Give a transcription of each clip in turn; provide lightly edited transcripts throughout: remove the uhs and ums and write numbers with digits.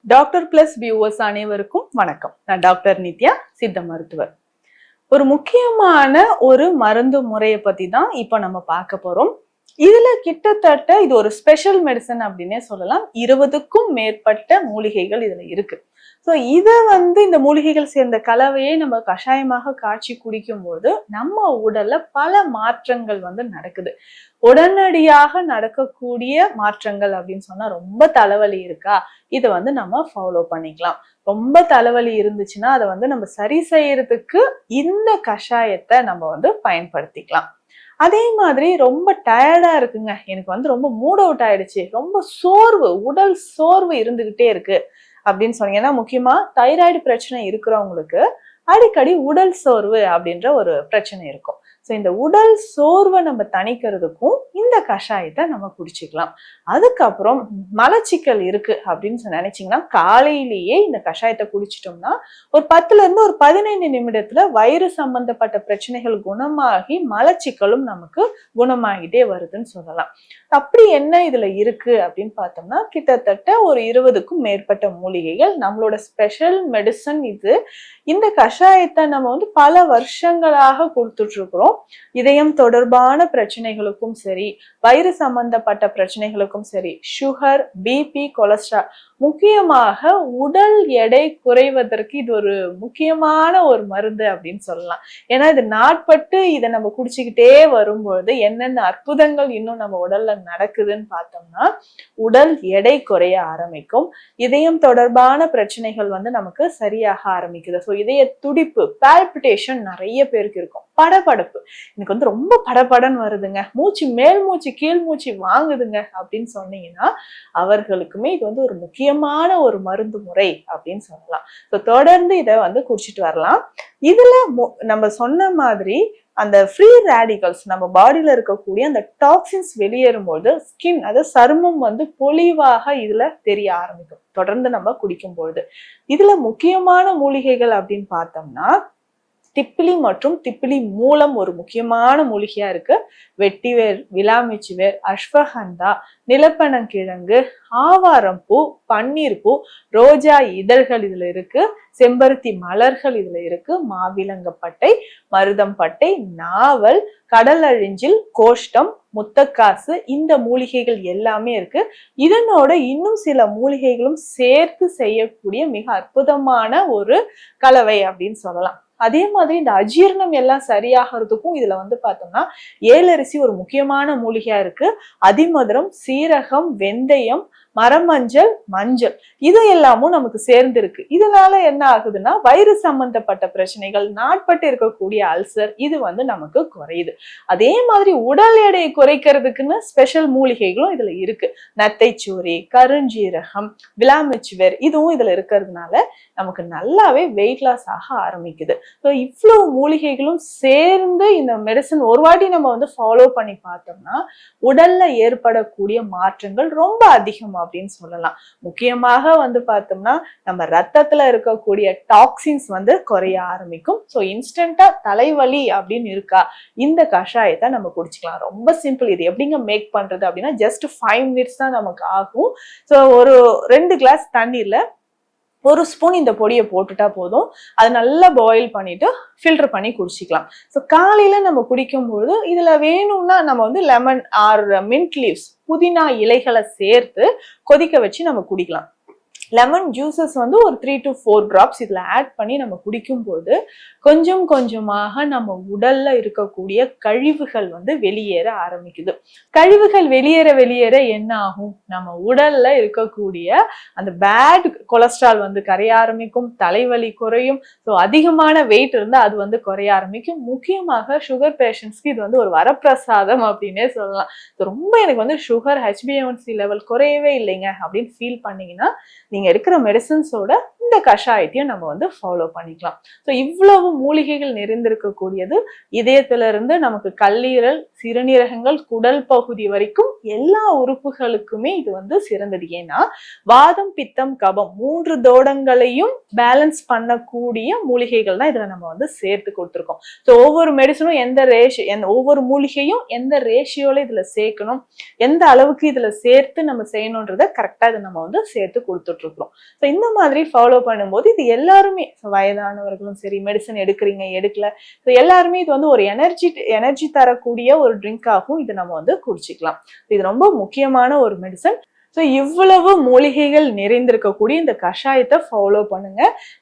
Doctor plus viewers அனைவருக்கும் வணக்கம். நான் டாக்டர் நித்யா, சித்த மருத்துவர். ஒரு முக்கியமான ஒரு மருந்து முறையை பத்தி தான் இப்ப நம்ம பார்க்க போறோம். இதுல கிட்டத்தட்ட இது ஒரு ஸ்பெஷல் மெடிசன் அப்படின்னே சொல்லலாம். 20க்கும் மேற்பட்ட மூலிகைகள் இதுல இருக்கு. ஸோ இதை இந்த மூலிகைகள் சேர்ந்த கலவையை நம்ம கஷாயமாக காய்ச்சி குடிக்கும்போது நம்ம உடல்ல பல மாற்றங்கள் நடக்குது. உடனடியாக நடக்கக்கூடிய மாற்றங்கள் அப்படின்னு சொன்னா, ரொம்ப தலைவலி இருக்கா, இதை நம்ம ஃபாலோ பண்ணிக்கலாம். ரொம்ப தலைவலி இருந்துச்சுன்னா அதை நம்ம சரி செய்யறதுக்கு இந்த கஷாயத்தை நம்ம பயன்படுத்திக்கலாம். அதே மாதிரி ரொம்ப டயர்டா இருக்குங்க, எனக்கு ரொம்ப மூட் அவுட் ஆயிடுச்சு, ரொம்ப சோர்வு, உடல் சோர்வு இருந்துகிட்டே இருக்கு அப்படின்னு சொன்னீங்கன்னா, முக்கியமா தைராய்டு பிரச்சனை இருக்கிறவங்களுக்கு அடிக்கடி உடல் சோர்வு அப்படின்ற ஒரு பிரச்சனை இருக்கும். ஸோ இந்த உடல் சோர்வை நம்ம தணிக்கிறதுக்கும் இந்த கஷாயத்தை நம்ம குடிச்சுக்கலாம். அதுக்கப்புறம் மலச்சிக்கல் இருக்கு அப்படின்னு நினைச்சீங்கன்னா, காலையிலேயே இந்த கஷாயத்தை குடிச்சிட்டோம்னா ஒரு 10ல இருந்து ஒரு 15 நிமிடத்துல வயிறு சம்பந்தப்பட்ட பிரச்சனைகள் குணமாகி மலச்சிக்கலும் நமக்கு குணமாகிட்டே வருதுன்னு சொல்லலாம். அப்படி என்ன இதுல இருக்கு அப்படின்னு பார்த்தோம்னா, கிட்டத்தட்ட ஒரு 20க்கும் மேற்பட்ட மூலிகைகள், நம்மளோட ஸ்பெஷல் மெடிசன் இது. இந்த கஷாயத்தை நம்ம பல வருஷங்களாக கொடுத்துட்டு இருக்கிறோம். இதயம் தொடர்பான பிரச்சனைகளுக்கும் சரி, வயிறு சம்பந்தப்பட்ட பிரச்சனைகளுக்கும் சரி, சுகர், பிபி, கொலஸ்ட்ரால், முக்கியமாக உடல் எடை குறைவதற்கு இது ஒரு முக்கியமான ஒரு மருந்து அப்படின்னு சொல்லலாம். ஏன்னா இது நாட்பட்டு இதை நம்ம குடிச்சுக்கிட்டே வரும்பொழுது என்னென்ன அற்புதங்கள் இன்னும் நம்ம உடல்ல நடக்குதுன்னு பார்த்தோம்னா, உடல் எடை குறைய ஆரம்பிக்கும், இதயம் தொடர்பான பிரச்சனைகள் நமக்கு சரியாக ஆரம்பிக்குது. ஸோ இதய துடிப்பு, பால்பிட்டேஷன் நிறைய பேருக்கு இருக்கும். படபடப்பு, எனக்கு ரொம்ப படபடன்னு வருதுங்க, மூச்சு மேல் மூச்சு கீழ் மூச்சு வாங்குதுங்க அப்படின்னு சொன்னீங்கன்னா, அவர்களுக்குமே இது ஒரு முக்கியமான ஒரு மருந்து முறை அப்படின்னு சொல்லலாம். ஸோ தொடர்ந்து இதை குடிச்சிட்டு வரலாம். இதுல நம்ம சொன்ன மாதிரி அந்த ஃப்ரீ ரேடிகல்ஸ், நம்ம பாடியில இருக்கக்கூடிய அந்த டாக்ஸின்ஸ் வெளியேறும்போது ஸ்கின், அதாவது சருமம் பொலிவாக இதுல தெரிய ஆரம்பிக்கும் தொடர்ந்து நம்ம குடிக்கும்பொழுது. இதுல முக்கியமான மூலிகைகள் அப்படின்னு பார்த்தோம்னா, திப்பிலி மற்றும் திப்பிலி மூலம் ஒரு முக்கியமான மூலிகையா இருக்கு. வெட்டிவேர், விளாமிச்சி வேர், அஸ்வகந்தா, நிலப்பனங்கிழங்கு, ஆவாரம் பூ, பன்னீர் பூ, ரோஜா இதழ்கள் இதுல இருக்கு, செம்பருத்தி மலர்கள் இதுல இருக்கு, மாவிலங்கப்பட்டை, மருதம்பட்டை, நாவல், கடல் அழிஞ்சில், கோஷ்டம், முத்தக்காசு, இந்த மூலிகைகள் எல்லாமே இருக்கு. இதனோட இன்னும் சில மூலிகைகளும் சேர்த்து செய்யக்கூடிய மிக அற்புதமான ஒரு கலவை அப்படின்னு சொல்லலாம். அதே மாதிரி இந்த அஜீரணம் எல்லாம் சரியாகிறதுக்கும் இதுல பார்த்தோம்னா, ஏலரிசி ஒரு முக்கியமான மூலிகையா இருக்கு. அதிமதுரம், சீரகம், வெந்தயம், மரமஞ்சள், மஞ்சள், இது எல்லாமும் நமக்கு சேர்ந்து இருக்கு. இதனால என்ன ஆகுதுன்னா, வயிறு சம்பந்தப்பட்ட பிரச்சனைகள், நாட்பட்டு இருக்கக்கூடிய அல்சர், இது நமக்கு குறையுது. அதே மாதிரி உடல் எடையை குறைக்கிறதுக்குன்னு ஸ்பெஷல் மூலிகைகளும் இதுல இருக்கு. நத்தைச்சூரி, கருஞ்சீரகம், விளாமிச்சுவேர், இதுவும் இதுல இருக்கிறதுனால நமக்கு நல்லாவே வெயிட் லாஸ் ஆக ஆரம்பிக்குது. ஸோ இவ்வளவு மூலிகைகளும் சேர்ந்து இந்த மெடிசன் ஒரு வாட்டி நம்ம ஃபாலோ பண்ணி பார்த்தோம்னா, உடல்ல ஏற்படக்கூடிய மாற்றங்கள் ரொம்ப அதிகம் அப்படின்னு சொல்லலாம். முக்கியமாக பார்த்தோம்னா, நம்ம ரத்தத்துல இருக்கக்கூடிய டாக்ஸின்ஸ் குறைய ஆரம்பிக்கும். ஸோ இன்ஸ்டன்டா தலைவலி அப்படின்னு இருக்கா, இந்த கஷாயத்தை நம்ம குடிச்சுக்கலாம். ரொம்ப சிம்பிள். இது எப்படிங்க மேக் பண்றது அப்படின்னா, ஜஸ்ட் 5 மினிட்ஸ் தான் நமக்கு ஆகும். ஸோ ஒரு 2 கிளாஸ் தண்ணீர்ல 1 ஸ்பூன் இந்த பொடியை போட்டுட்டா போதும். அது நல்லா பாயில் பண்ணிட்டு ஃபில்டர் பண்ணி குடிச்சிக்கலாம். ஸோ காலையில நம்ம குடிக்கும்போது இதுல வேணும்னா நம்ம லெமன் ஆர் மின்ட் லீவ்ஸ், புதினா இலைகளை சேர்த்து கொதிக்க வச்சு நம்ம குடிக்கலாம். லெமன் ஜூசஸ் ஒரு 3 to 4 டிராப்ஸ் இதுல ஆட் பண்ணி நம்ம குடிக்கும்போது கொஞ்சம் கொஞ்சமாக நம்ம உடல்ல இருக்கக்கூடிய கழிவுகள் வெளியேற ஆரம்பிக்குது. கழிவுகள் வெளியேற வெளியேற என்ன ஆகும், நம்ம உடல்ல இருக்கக்கூடிய அந்த பேட் கொலஸ்ட்ரால் கரைய ஆரம்பிக்கும், தலைவலி குறையும். ஸோ அதிகமான வெயிட் இருந்தா அது குறைய ஆரம்பிக்கும். முக்கியமாக சுகர் பேஷண்ட்ஸ்க்கு இது ஒரு வரப்பிரசாதம் அப்படின்னே சொல்லலாம். ரொம்ப எனக்கு சுகர், HbA1c லெவல் குறையவே இல்லைங்க அப்படின்னு ஃபீல் பண்ணீங்கன்னா, நீங்க எடுக்கிற மெடிசன்ஸோட இந்த கஷாயத்தையும் நம்ம ஃபாலோ பண்ணிக்கலாம். ஸோ இவ்வளவு மூலிகைகள் நிறைந்திருக்கக்கூடியது. இதயத்துல இருந்து நமக்கு கல்லீரல், சிறுநீரகங்கள், குடல் பகுதி வரைக்கும் எல்லா உறுப்புகளுக்குமே இது வந்து சிறந்தது. ஏன்னா வாதம், பித்தம், கபம் 3 தோடங்களையும் பேலன்ஸ் பண்ணக்கூடிய மூலிகைகள் தான் இதுல நம்ம வந்து சேர்த்து கொடுத்துருக்கோம். ஸோ ஒவ்வொரு மெடிசனும் ஒவ்வொரு மூலிகையும் எந்த ரேஷியோல இதுல சேர்க்கணும், எந்த அளவுக்கு இதுல சேர்த்து நம்ம செய்யணும்ன்றத கரெக்டா இதை நம்ம வந்து சேர்த்து கொடுத்துட்டு இருக்கிறோம். ஸோ இந்த மாதிரி ஃபாலோ பண்ணும்போது இது எல்லாருமே, வயதானவர்களும் சரி, மெடிசன் எடுக்கிறீங்க எடுக்கல, ஸோ எல்லாருமே இது வந்து ஒரு எனர்ஜி தரக்கூடிய ஒரு ட்ரிங்காகவும் இதை நம்ம வந்து குடிச்சிக்கலாம். இது ரொம்ப முக்கியமான ஒரு மெடிசன். ஸோ இவ்வளவு மூலிகைகள் நிறைந்திருக்கக்கூடிய இந்த கஷாயத்தை ஃபாலோ பண்ணுங்க.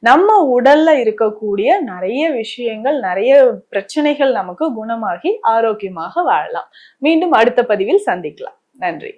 நம்ம உடல்ல இருக்கக்கூடிய நிறைய விஷயங்கள், நிறைய பிரச்சனைகள் நமக்கு குணமாகி ஆரோக்கியமாக வாழலாம். மீண்டும் அடுத்த பதிவில் சந்திக்கலாம். நன்றி.